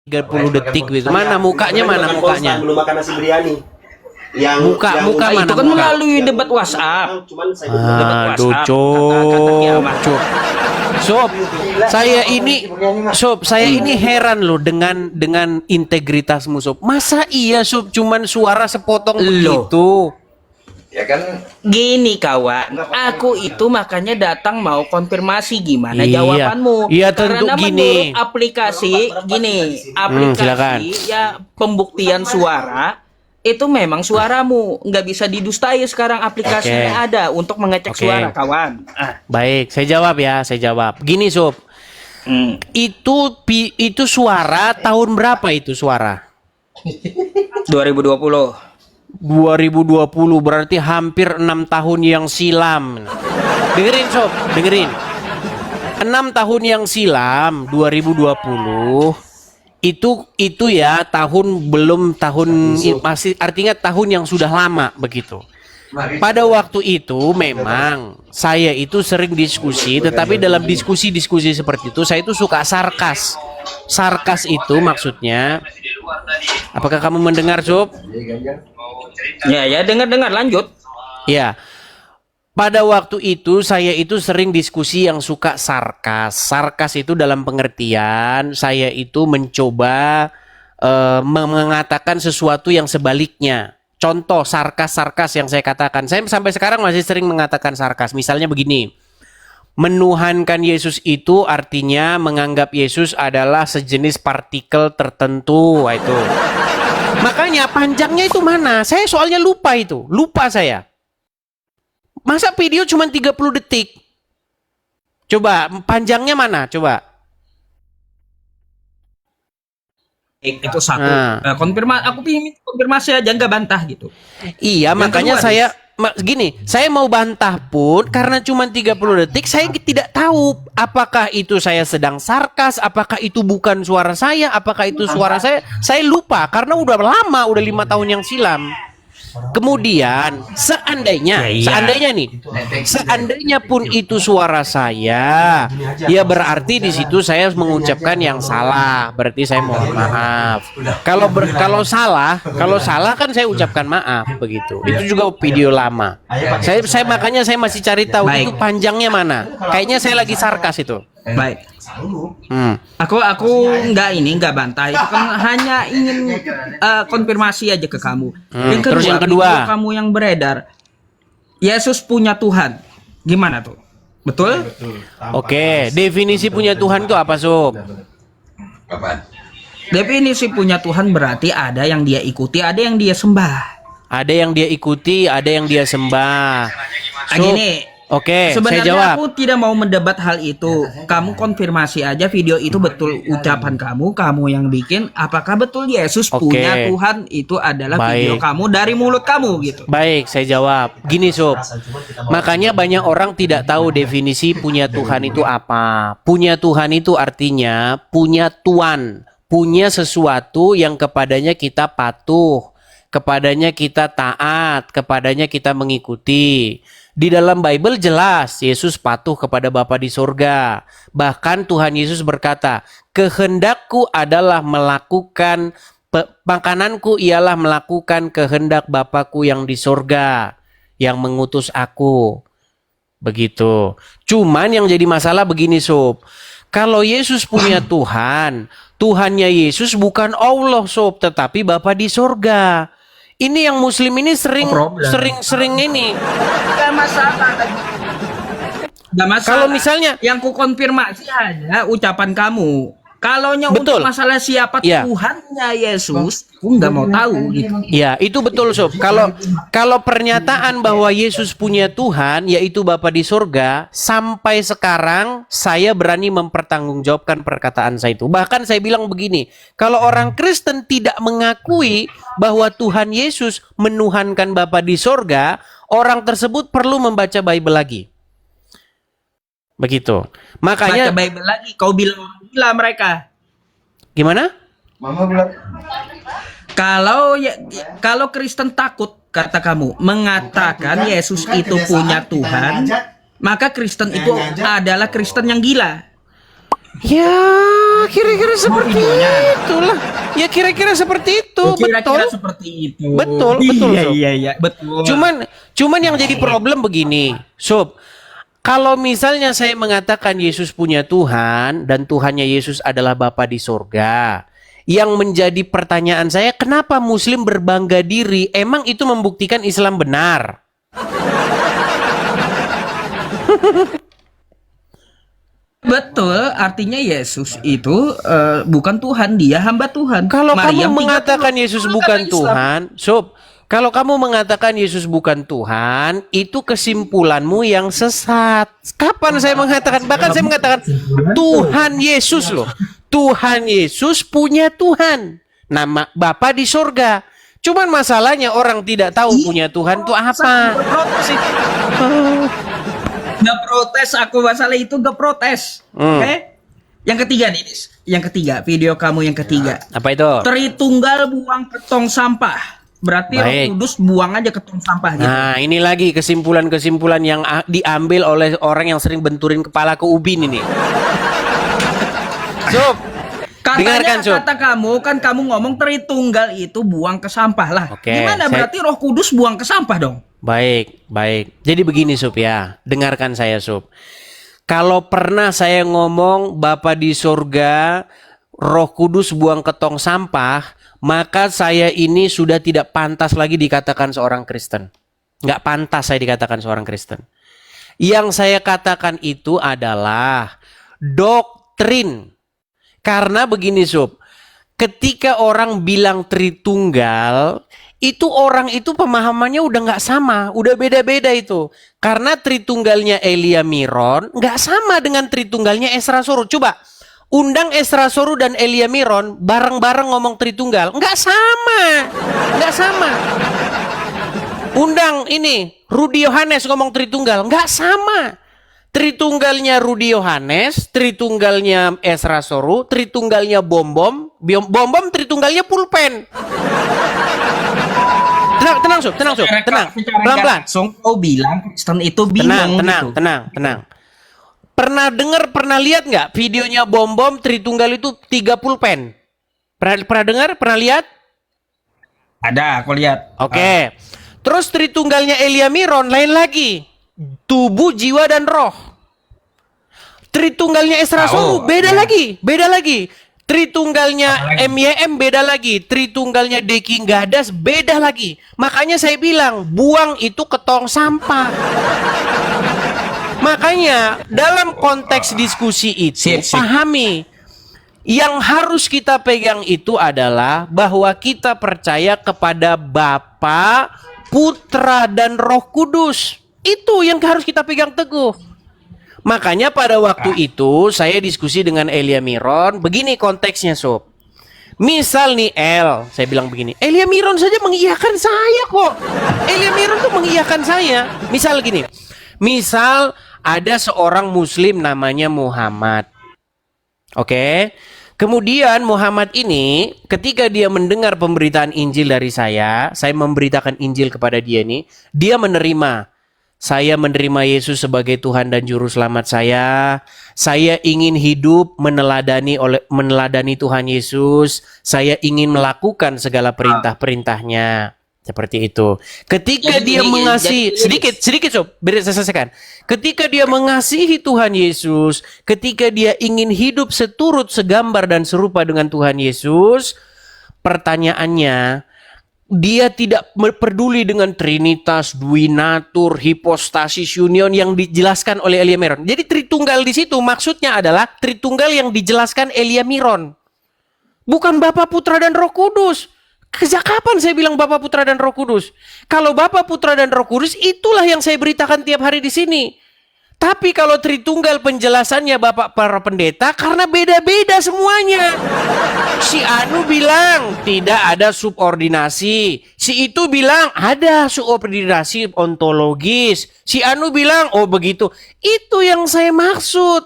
30 detik gitu. Mana mukanya, mana mukanya? Belum makan nasi biryani. Muka mana? Itu kan melalui debat WhatsApp. Aduh, Cuk. Sob, saya ini heran loh dengan integritasmu, Sob. Masa iya, Sob, cuman suara sepotong begitu? Ya kan gini kawan, aku itu makanya datang mau konfirmasi gimana jawabanmu. Iya, tentu karena gini. Menurut aplikasi ya pembuktian suara itu memang suaramu nggak bisa didustai sekarang aplikasinya ada untuk mengecek suara kawan. Baik, saya jawab. Gini, Sob. Itu suara tahun berapa itu suara? 2020 berarti hampir 6 tahun yang silam. Dengerin, Sob, dengerin. 6 tahun yang silam, 2020 itu ya masih artinya tahun yang sudah lama begitu. Pada waktu itu memang saya itu sering diskusi, tetapi dalam diskusi seperti itu saya itu suka sarkas. Sarkas itu maksudnya, apakah kamu mendengar, Sob? Ya, dengar lanjut. Ya. Pada waktu itu saya itu sering diskusi yang suka sarkas. Sarkas itu dalam pengertian saya itu mencoba mengatakan sesuatu yang sebaliknya. Contoh sarkas yang saya katakan. Saya sampai sekarang masih sering mengatakan sarkas. Misalnya begini. Menuhankan Yesus itu artinya menganggap Yesus adalah sejenis partikel tertentu. Itu. Makanya panjangnya itu mana? Saya soalnya lupa itu. Lupa saya. Masa video cuma 30 detik? Coba, panjangnya mana? Coba. Itu satu. Aku ingin konfirmasi aja, nggak bantah gitu. Iya, yang makanya saya saya mau bantah pun karena cuma 30 detik saya tidak tahu apakah itu saya sedang sarkas, apakah itu bukan suara saya, apakah itu suara saya. Saya lupa karena udah lama, udah 5 tahun yang silam. Kemudian seandainya pun itu suara saya, ya berarti di situ saya mengucapkan yang salah, berarti saya mohon maaf. Kalau salah kan saya ucapkan maaf begitu. Itu juga video lama. Saya makanya saya masih cari tahu itu panjangnya mana. Kayaknya saya lagi sarkas itu. Baik. Aku nggak bantah, itu kan hanya ingin konfirmasi aja ke kamu. Terus yang kedua, kamu yang beredar Yesus punya Tuhan, gimana tuh? Betul? Oke, definisi punya Tuhan itu apa, Sob? Definisi punya Tuhan berarti ada yang dia ikuti, ada yang dia sembah. Ada yang dia ikuti, ada yang dia sembah. Gini. Oke, sebenarnya saya jawab. Aku tidak mau mendebat hal itu. Kamu konfirmasi aja video itu betul ucapan kamu yang bikin. Apakah betul Yesus punya Tuhan itu adalah video kamu dari mulut kamu gitu? Baik, saya jawab. Gini, Sob. Makanya banyak orang tidak tahu definisi punya Tuhan itu apa. Punya Tuhan itu artinya punya tuan, punya sesuatu yang kepadanya kita patuh, kepadanya kita taat, kepadanya kita mengikuti. Di dalam Bible jelas Yesus patuh kepada Bapa di sorga. Bahkan Tuhan Yesus berkata, kehendakku adalah melakukan, makananku ialah melakukan kehendak Bapakku yang di sorga, yang mengutus aku. Begitu. Cuman yang jadi masalah begini, Sob. Kalau Yesus punya Tuhan, Tuhannya Yesus bukan Allah, Sob, tetapi Bapa di sorga. Ini yang Muslim ini sering ini. Gak masalah. Kalau misalnya yang ku konfirmasi hanya ucapan kamu. Kalau untuk masalah siapa Tuhannya Yesus, aku nggak mau tahu gitu. Ya, itu betul, Sob. Kalau pernyataan bahwa Yesus punya Tuhan, yaitu Bapa di sorga, sampai sekarang saya berani mempertanggungjawabkan perkataan saya itu. Bahkan saya bilang begini, kalau orang Kristen tidak mengakui bahwa Tuhan Yesus menuhankan Bapa di sorga, orang tersebut perlu membaca Bible lagi. Begitu. Makanya baca Bible lagi, kau bilang gila mereka. Gimana? Mama bilang. Kalau Kristen takut, kata kamu, mengatakan Yesus itu punya Tuhan, maka Kristen itu adalah Kristen yang gila. Ya, kira-kira seperti videonya. itulah. Ya kira-kira seperti itu, Kira-kira betul. seperti itu. Betul, betul, Iya, Sob. iya, betul. Cuman yang jadi problem begini, Sob. Kalau misalnya saya mengatakan Yesus punya Tuhan dan Tuhannya Yesus adalah Bapa di surga, yang menjadi pertanyaan saya, kenapa Muslim berbangga diri? Emang itu membuktikan Islam benar? Betul, artinya Yesus itu bukan Tuhan, dia hamba Tuhan. Kalau Maryam kamu mengatakan 30 Yesus kata bukan Islam. Tuhan, Sob, kalau kamu mengatakan Yesus bukan Tuhan, itu kesimpulanmu yang sesat. Kapan saya mengatakan? Bahkan saya mengatakan Tuhan Yesus loh. Tuhan Yesus punya Tuhan. Nama Bapa di surga. Cuman masalahnya orang tidak tahu punya Tuhan itu apa. Protes itu. Nggak protes aku masalah itu, nggak protes. Oke? Yang ketiga nih, Nis. Yang ketiga, video kamu yang ketiga. Apa itu? Tritunggal buang ke tong sampah. Berarti Roh Baik. Kudus buang aja ke tong sampah gitu. Nah, ini lagi kesimpulan-kesimpulan yang diambil oleh orang yang sering benturin kepala ke ubin ini. Sob, dengarkan, Katanya Sob. kata kamu kan kamu ngomong Tritunggal itu buang ke sampah lah. Oke, Gimana saya- berarti Roh Kudus buang ke sampah dong? Baik, baik. Jadi begini, Sob ya. Dengarkan saya, Sob. Kalau pernah saya ngomong Bapa di surga, Roh Kudus buang ke tong sampah, maka saya ini sudah tidak pantas lagi dikatakan seorang Kristen. Nggak pantas saya dikatakan seorang Kristen. Yang saya katakan itu adalah doktrin. Karena begini, Sob. Ketika orang bilang Tritunggal, itu orang itu pemahamannya udah nggak sama, udah beda-beda itu. Karena Tritunggalnya Elia Miron nggak sama dengan Tritunggalnya Esra Soru. Coba undang Esra Soru dan Elia Miron bareng-bareng ngomong Tritunggal, nggak sama, nggak sama. Undang ini Rudi Yohanes ngomong Tritunggal, nggak sama. Tritunggalnya Rudi Yohanes, Tritunggalnya Esra Soru, Tritunggalnya Bom Tritunggalnya Pulpen. Tenang, Sob, tenang, Sob, tenang. Pelan-pelan. Langsung kau bilang Kristen itu bingung Tenang. Pernah dengar, pernah lihat nggak videonya Bom Tritunggal itu 3 pulpen? Pernah dengar, pernah lihat? Ada, aku lihat. Oke. Terus Tritunggalnya Elia Miron lain lagi. Tubuh, jiwa, dan roh. Tritunggalnya Esra Soru beda lagi. Tritunggalnya MYM beda lagi. Tritunggalnya Deki Gadas beda lagi. Makanya saya bilang, buang itu ke tong sampah. Makanya dalam konteks diskusi itu, pahami. Yang harus kita pegang itu adalah bahwa kita percaya kepada Bapa, Putra, dan Roh Kudus. Itu yang harus kita pegang teguh. Makanya pada waktu itu saya diskusi dengan Elia Miron. Begini konteksnya, Sob. Misal nih saya bilang begini, Elia Miron saja mengiyakan saya kok. Elia Miron tuh mengiyakan saya. Misal gini, misal ada seorang Muslim namanya Muhammad. Oke. Kemudian Muhammad ini ketika dia mendengar pemberitaan Injil dari saya memberitakan Injil kepada dia nih, dia menerima. Saya menerima Yesus sebagai Tuhan dan Juru Selamat saya. Saya ingin hidup meneladani Tuhan Yesus. Saya ingin melakukan segala perintah-perintahnya. Seperti itu. Ketika dia mengasihi, sedikit Sob, biar saya selesaikan. Ketika dia mengasihi Tuhan Yesus, ketika dia ingin hidup seturut, segambar dan serupa dengan Tuhan Yesus, pertanyaannya, dia tidak peduli dengan Trinitas, Duinatur, Hipostasis, Union yang dijelaskan oleh Elia Miron. Jadi Tritunggal di situ maksudnya adalah Tritunggal yang dijelaskan Elia Miron. Bukan Bapa, Putra, dan Roh Kudus. Sejak kapan saya bilang Bapa, Putra, dan Roh Kudus? Kalau Bapa, Putra, dan Roh Kudus itulah yang saya beritakan tiap hari di sini. Tapi kalau Tritunggal penjelasannya Bapak para pendeta karena beda-beda semuanya. Si Anu bilang tidak ada subordinasi. Si itu bilang ada subordinasi ontologis. Si Anu bilang oh begitu. Itu yang saya maksud.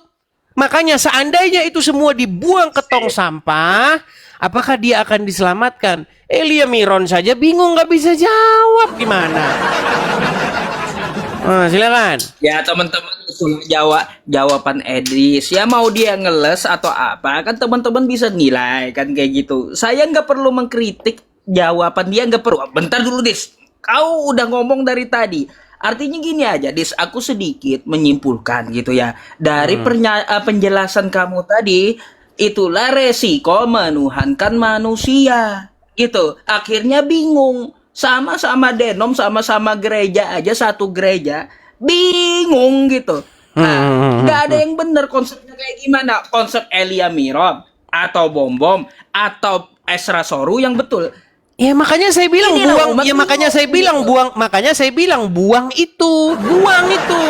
Makanya seandainya itu semua dibuang ke tong sampah, apakah dia akan diselamatkan? Elia Miron saja bingung, nggak bisa jawab gimana. Silakan. Ya teman-teman usul jawaban Edris ya, mau dia ngeles atau apa kan teman-teman bisa nilai kan kayak gitu. Saya nggak perlu mengkritik jawaban dia, nggak perlu. Bentar dulu Dis, kau udah ngomong dari tadi. Artinya gini aja Dis, aku sedikit menyimpulkan gitu ya dari penjelasan kamu tadi. Itulah resiko menuhankan manusia gitu. Akhirnya bingung. Sama-sama denom, sama-sama gereja aja, satu gereja, bingung gitu. Nah, nggak ada yang bener konsepnya kayak gimana. Konsep Elia Miron atau Bom atau Esra Soru yang betul. Ya makanya saya bilang Inilah buang. umat Ya makanya bingung, saya bilang gitu. buang. Makanya saya bilang buang itu. Buang itu.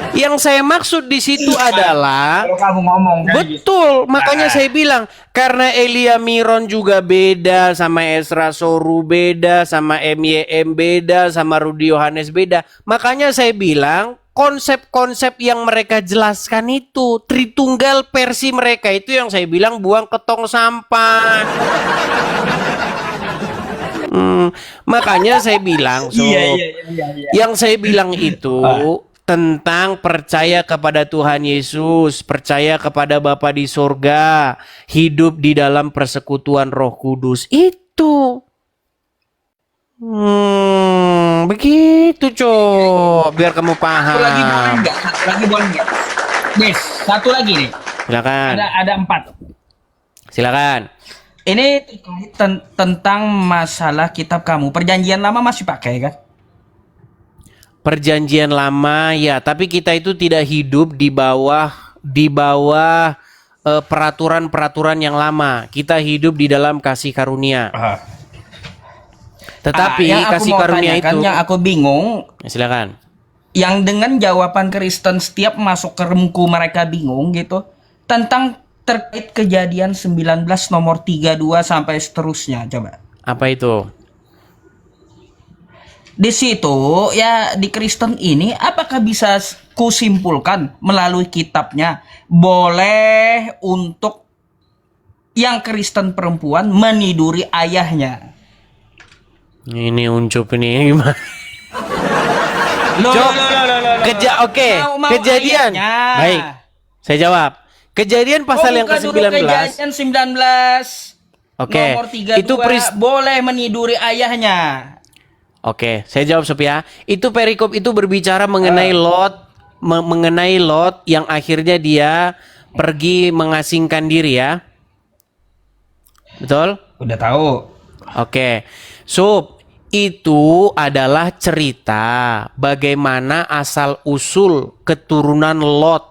Yang saya maksud di situ adalah Kalau kamu ngomong kayak gitu. betul, makanya saya bilang karena Elia Miron juga beda sama Esra Soru beda sama MYM beda sama Rudi Yohanes beda. Makanya saya bilang konsep-konsep yang mereka jelaskan itu Tritunggal versi mereka itu yang saya bilang buang ke tong sampah. Makanya saya bilang, Iya. yang saya bilang itu tentang percaya kepada Tuhan Yesus, percaya kepada Bapa di sorga, hidup di dalam persekutuan Roh Kudus. Itu. Begitu, Cok. Biar kamu paham. Satu lagi boleh nggak? Des, satu lagi nih. Silakan. Ada 4. Silakan. Ini terkait tentang masalah kitab kamu. Perjanjian lama masih pakai kan? Perjanjian lama ya, tapi kita itu tidak hidup di bawah peraturan-peraturan yang lama. Kita hidup di dalam kasih karunia. Tetapi yang aku kasih mau karunia tanyakan, itu yang aku bingung, ya, silakan. yang dengan jawaban Kristen setiap masuk ke remku mereka bingung gitu tentang terkait kejadian 19 nomor 32 sampai seterusnya. Coba. Apa itu? Di situ ya di Kristen ini apakah bisa kusimpulkan melalui kitabnya boleh untuk yang Kristen perempuan meniduri ayahnya? Ini uncup ini gimana? Loh, Cok, Oke, kejadian. Baik, saya jawab. Kejadian pasal yang ke-19. Kejadian 19 Oke, nomor 32 itu boleh meniduri ayahnya. Oke, saya jawab Sob ya. Itu perikop itu berbicara mengenai Lot, mengenai Lot yang akhirnya dia pergi mengasingkan diri ya. Betul? Udah tahu. Oke. Sob, itu adalah cerita bagaimana asal usul keturunan Lot.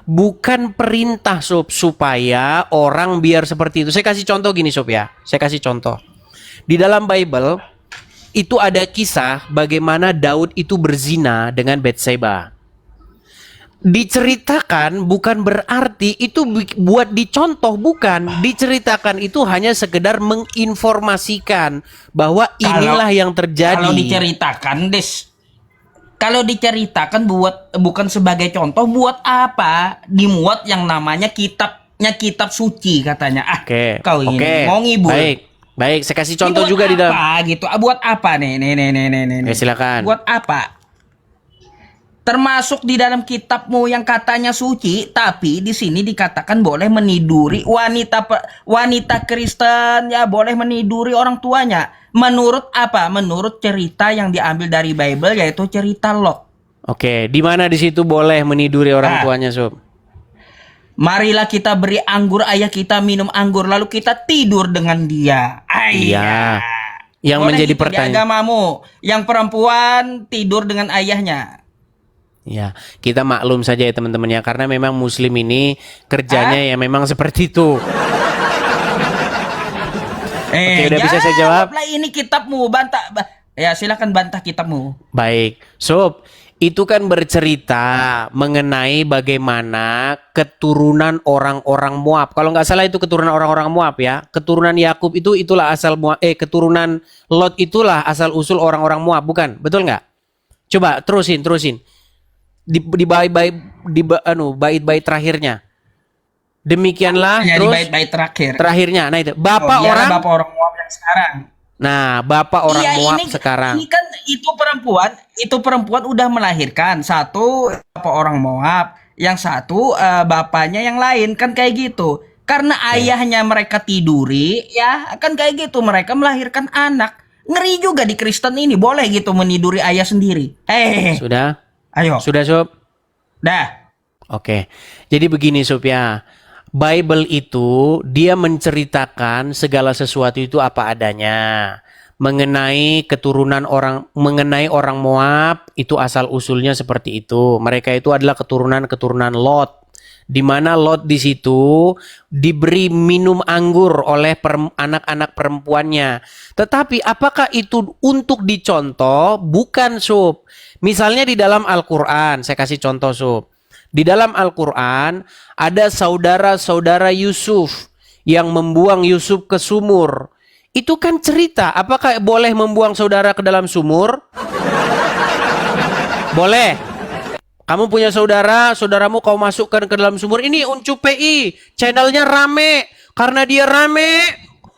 Bukan perintah Sob supaya orang biar seperti itu. Saya kasih contoh gini Sob ya. Saya kasih contoh. Di dalam Bible itu ada kisah bagaimana Daud itu berzina dengan Bathsheba. Diceritakan bukan berarti itu buat dicontoh, bukan. Diceritakan itu hanya sekedar menginformasikan bahwa inilah yang terjadi. Kalau diceritakan bukan sebagai contoh, buat apa dimuat yang namanya kitab suci katanya. Kau ini mau ngibul. Baik, saya kasih contoh juga di dalam. Apa gitu? Buat apa nih? Ya, silakan. Buat apa? Termasuk di dalam kitabmu yang katanya suci, tapi di sini dikatakan boleh meniduri wanita Kristen ya, boleh meniduri orang tuanya. Menurut apa? Menurut cerita yang diambil dari Bible, yaitu cerita Lot. Oke, di mana di situ boleh meniduri orang tuanya, Sob? Marilah kita beri anggur ayah kita minum anggur lalu kita tidur dengan dia. Iya. Yang boleh menjadi gitu pertanyaan. Di agamamu, yang perempuan tidur dengan ayahnya. Ya, kita maklum saja ya teman-teman ya, karena memang Muslim ini kerjanya ya memang seperti itu. Oke, udah bisa saya jawab. Ini kitabmu, bantah. Ya, silakan bantah kitabmu. Baik, Sob. Itu kan bercerita mengenai bagaimana keturunan orang-orang Moab. Kalau nggak salah itu keturunan orang-orang Moab ya. Keturunan Yakub itulah asal keturunan Lot itulah asal usul orang-orang Moab, bukan? Betul nggak? Coba terusin. Di bait-bait terakhirnya. Demikianlah Ya, terus di bait-bait terakhir. Terakhirnya. Nah itu. Bapak orang Moab yang sekarang. Nah, bapak orang Iya, Moab ini sekarang. ini kan itu perempuan udah melahirkan. Satu bapak orang Moab, yang satu bapaknya yang lain, kan kayak gitu. Karena ayahnya mereka tiduri, ya kan kayak gitu, mereka melahirkan anak. Ngeri juga di Kristen ini, boleh gitu meniduri ayah sendiri. Sudah? Ayo, Sudah, Sob? dah. Oke. Jadi begini, Sob ya. Bible itu dia menceritakan segala sesuatu itu apa adanya. Mengenai mengenai orang Moab itu asal usulnya seperti itu. Mereka itu adalah keturunan Lot. Di mana Lot di situ diberi minum anggur oleh anak-anak perempuannya. Tetapi apakah itu untuk dicontoh? Bukan, Sob. Misalnya di dalam Al-Quran, saya kasih contoh, Sob. Di dalam Al-Quran ada saudara-saudara Yusuf yang membuang Yusuf ke sumur. Itu kan cerita. Apakah boleh membuang saudara ke dalam sumur? Boleh. Kamu punya saudara, saudaramu kau masukkan ke dalam sumur. Ini Uncup PI, channelnya rame. Karena dia rame,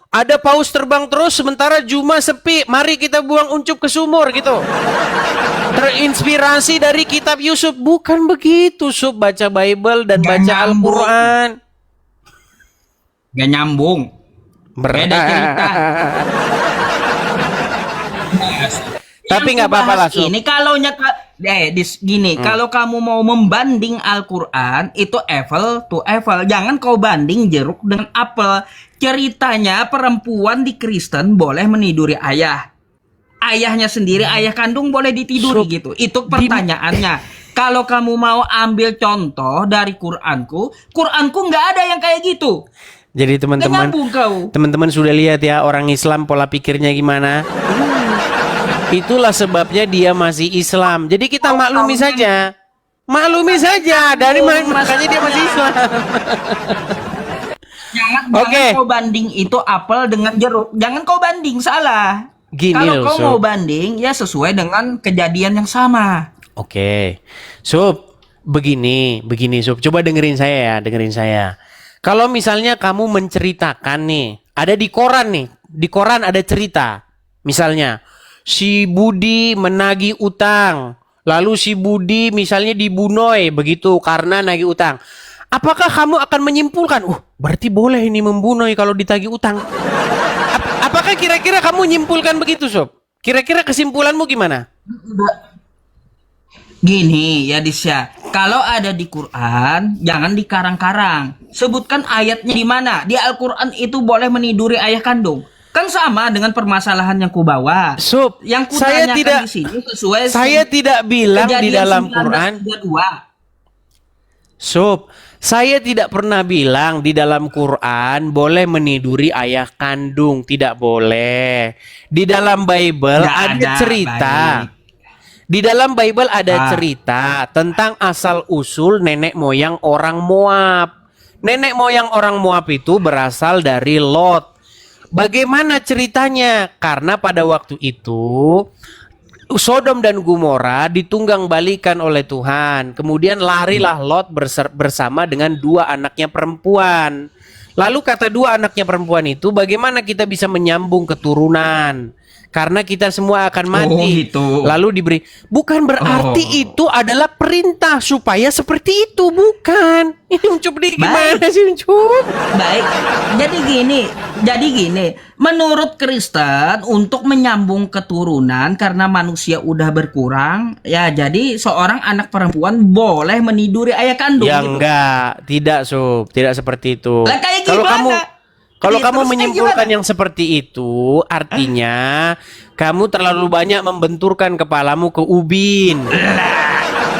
ada paus terbang terus sementara Juma sepi. Mari kita buang Uncup ke sumur gitu. Terinspirasi dari kitab Yusuf. Bukan begitu, Sob. Baca Bible dan Gak baca nyambung. Al-Quran. Gak nyambung. Beda cerita. Tapi Yang nggak apa-apa lah, kubahas Sob. ini kalau gini, kalau kamu mau membanding Al-Quran itu apple to apple, jangan kau banding jeruk dengan apel. Ceritanya perempuan di Kristen boleh meniduri ayahnya sendiri, ayah kandung boleh ditiduri gitu. Itu pertanyaannya. Kalau kamu mau ambil contoh dari Quranku nggak ada yang kayak gitu. Jadi Nggak teman-teman, nyambung kau. teman-teman sudah lihat ya orang Islam pola pikirnya gimana? Itulah sebabnya dia masih Islam. Jadi kita maklumi saja. Maklumi saja. Makanya dia masih Islam. Jangan Oke. kau banding itu apel dengan jeruk. Jangan kau banding, salah. Gini Kalau loh, kau Sob. mau banding ya sesuai dengan kejadian yang sama. Oke, Sob, begini, Sob. Coba dengerin saya. Kalau misalnya kamu menceritakan nih, ada di koran nih, di koran ada cerita. Misalnya, si Budi menagih utang, lalu si Budi misalnya dibunuh begitu karena nagih utang. Apakah kamu akan menyimpulkan, berarti boleh ini membunuh kalau ditagih utang? Apakah kira-kira kamu nyimpulkan begitu, Sob? Kira-kira kesimpulanmu gimana? Gini ya Disya, kalau ada di Quran jangan dikarang-karang. Sebutkan ayatnya di mana. Di Al-Quran itu boleh meniduri ayah kandung. Kan sama dengan permasalahan yang kubawa. Sob, Yang saya kutanyakan tidak di sini sesuai saya tidak bilang di kejadian dalam Quran. 1932. Sob, saya tidak pernah bilang di dalam Quran boleh meniduri ayah kandung, tidak boleh. Di dalam Bible Nggak ada ada, cerita. baik. Di dalam Bible ada cerita tentang asal usul nenek moyang orang Moab. Nenek moyang orang Moab itu berasal dari Lot. Bagaimana ceritanya? Karena pada waktu itu Sodom dan Gomora ditunggang balikan oleh Tuhan. Kemudian larilah Lot bersama dengan dua anaknya perempuan. Lalu kata dua anaknya perempuan itu, bagaimana kita bisa menyambung keturunan? Karena kita semua akan mati. Oh, gitu. Lalu diberi. Bukan berarti itu adalah perintah supaya seperti itu, bukan. Ini Uncup nih gimana sih Uncup? Baik, jadi gini, menurut Kristen untuk menyambung keturunan karena manusia udah berkurang, ya jadi seorang anak perempuan boleh meniduri ayah kandung. Ya gitu. enggak, tidak Sob, tidak seperti itu. Lah, kayak Kalau gimana? kalau Iya, kamu terus kayak menyimpulkan gimana? yang seperti itu, artinya kamu terlalu banyak membenturkan kepalamu ke ubin.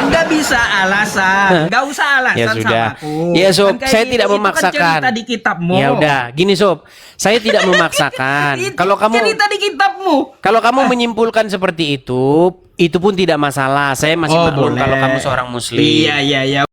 Nggak bisa alasan, nggak usah alasan Ya sudah. sama aku. Ya Sob, Kan kayak saya gitu, tidak itu kan memaksakan. cerita di kitabmu. Ya udah, gini Sob, saya tidak memaksakan. Itu Kalau kamu cerita di kitabmu. Kalau kamu menyimpulkan seperti itu pun tidak masalah. Saya masih maklum boleh. kalau kamu seorang muslim. Iya.